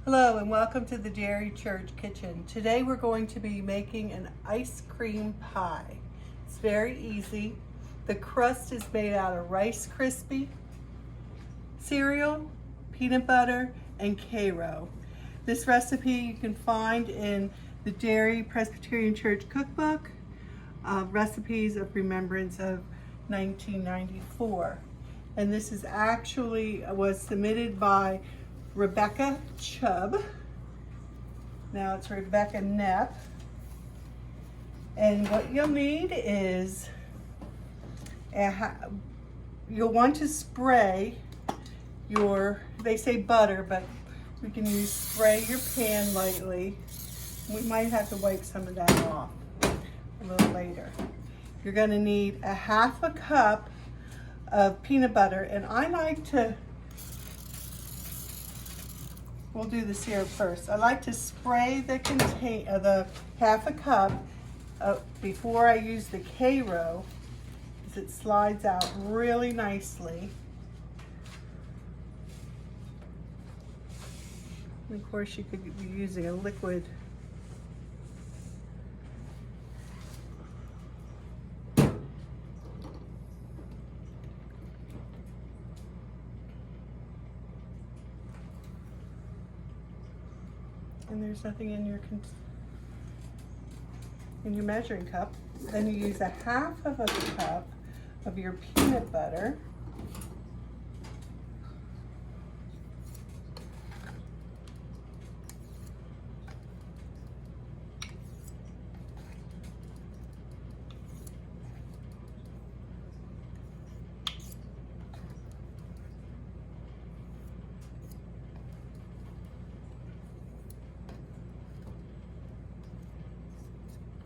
Hello and welcome to the Derry Church kitchen. Today we're going to be making an ice cream pie. It's very easy. The crust is made out of Rice Krispie cereal, peanut butter, and Karo. This recipe you can find in the Derry Presbyterian Church cookbook, Recipes of Remembrance of 1994. And this is actually was submitted by Rebecca Chubb. Now it's Rebecca Knepp. And what you'll need is, you'll want to spray your, they say butter, but we can spray your pan lightly. We might have to wipe some of that off a little later. You're going to need a half a cup of peanut butter, and I like to, we'll do the syrup first. I like to spray the half a cup before I use the Karo, because it slides out really nicely. And of course you could be using a liquid. And there's nothing in your measuring cup. Then you use a half of a cup of your peanut butter.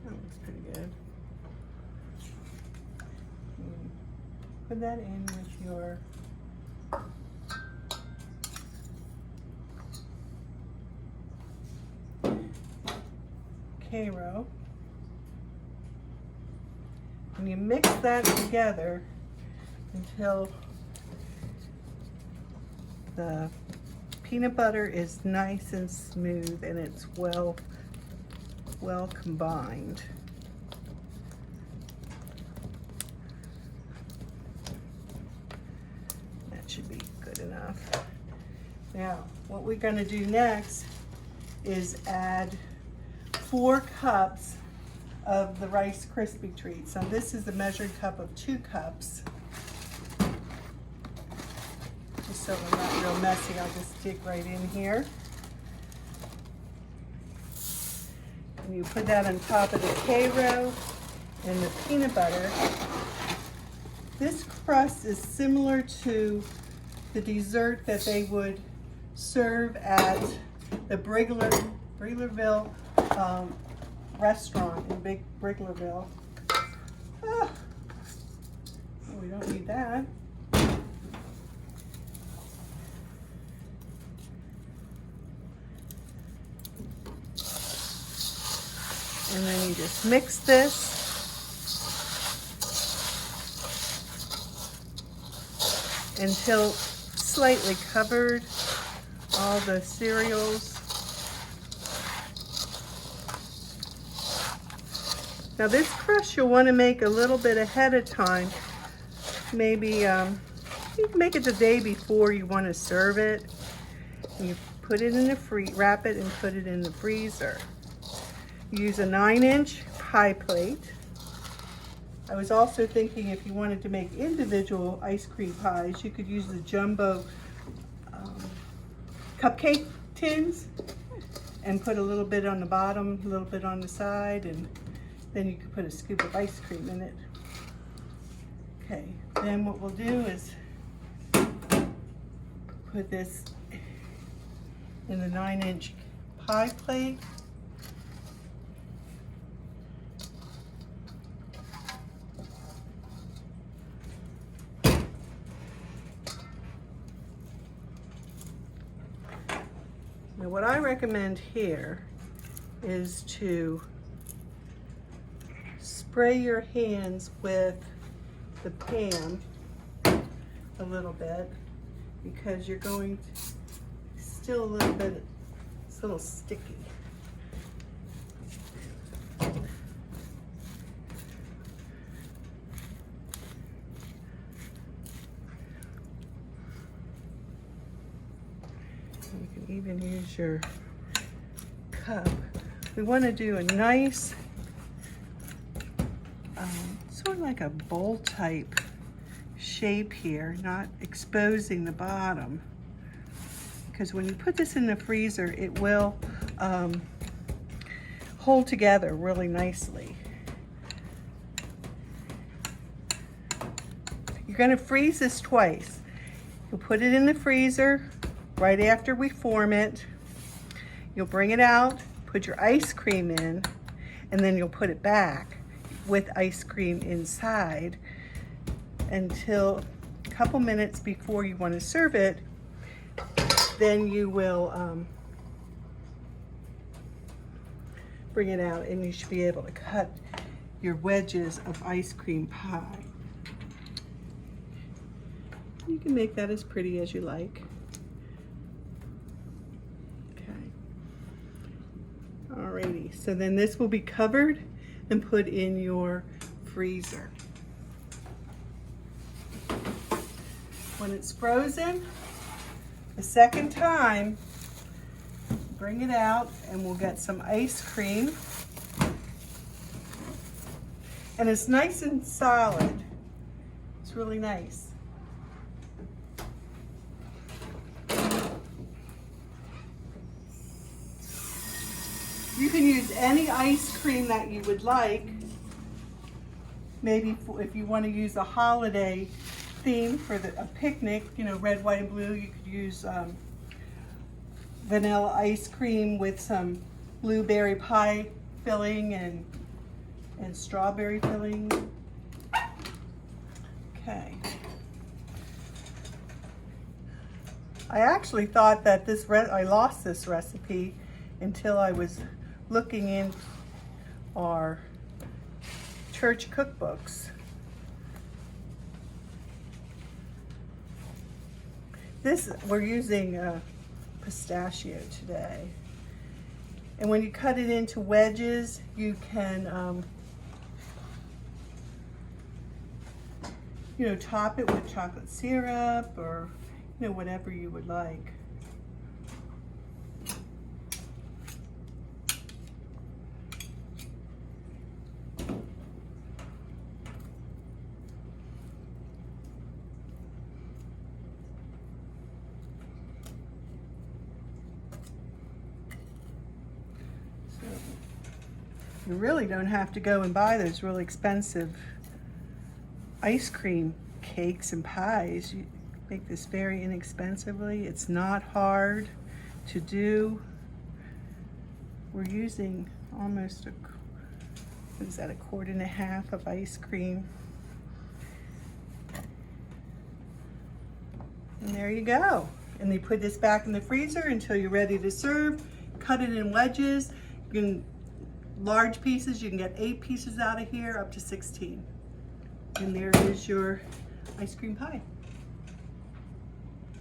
That looks pretty good. Put that in with your Karo. And you mix that together until the peanut butter is nice and smooth and it's well combined. That should be good enough. Now, what we're going to do next is add 4 cups of the Rice Krispie treats. So this is the measured cup of 2 cups. Just so we're not real messy, I'll just dig right in here. And you put that on top of the Karo and the peanut butter. This crust is similar to the dessert that they would serve at the Brickerville restaurant in Brickerville. Oh, we don't need that. And then you just mix this. Until slightly covered, all the cereals. Now this crust you'll want to make a little bit ahead of time. Maybe you can make it the day before you want to serve it. You put it in the wrap it and put it in the freezer. Use a 9-inch pie plate. I was also thinking if you wanted to make individual ice cream pies, you could use the jumbo cupcake tins and put a little bit on the bottom, a little bit on the side, and then you could put a scoop of ice cream in it. Okay, then what we'll do is put this in the 9-inch pie plate. Now what I recommend here is to spray your hands with the pan a little bit, because you're going to still a little bit It's a little sticky. You can even use your cup. We want to do a nice, sort of like a bowl type shape here, not exposing the bottom. Because when you put this in the freezer, it will hold together really nicely. You're going to freeze this twice. You'll put it in the freezer right after we form it. You'll bring it out, put your ice cream in, and then you'll put it back with ice cream inside until a couple minutes before you want to serve it. Then you will bring it out and you should be able to cut your wedges of ice cream pie. You can make that as pretty as you like. Okay. Alrighty, so then this will be covered and put in your freezer. When it's frozen, the second time, bring it out and we'll get some ice cream. And it's nice and solid. It's really nice. You can use any ice cream that you would like. Maybe if you want to use a holiday theme for a picnic, you know, red, white, and blue, you could use vanilla ice cream with some blueberry pie filling and strawberry filling. Okay. I actually thought that I lost this recipe until I was looking in our church cookbooks. We're using pistachio today. And when you cut it into wedges, you can, you know, top it with chocolate syrup or, you know, whatever you would like. You really don't have to go and buy those really expensive ice cream cakes and pies. You make this very inexpensively. It's not hard to do. We're using almost a quart and a half of ice cream. And there you go. And you put this back in the freezer until you're ready to serve. Cut it in wedges. You can large pieces, you can get 8 pieces out of here, up to 16. And there is your ice cream pie.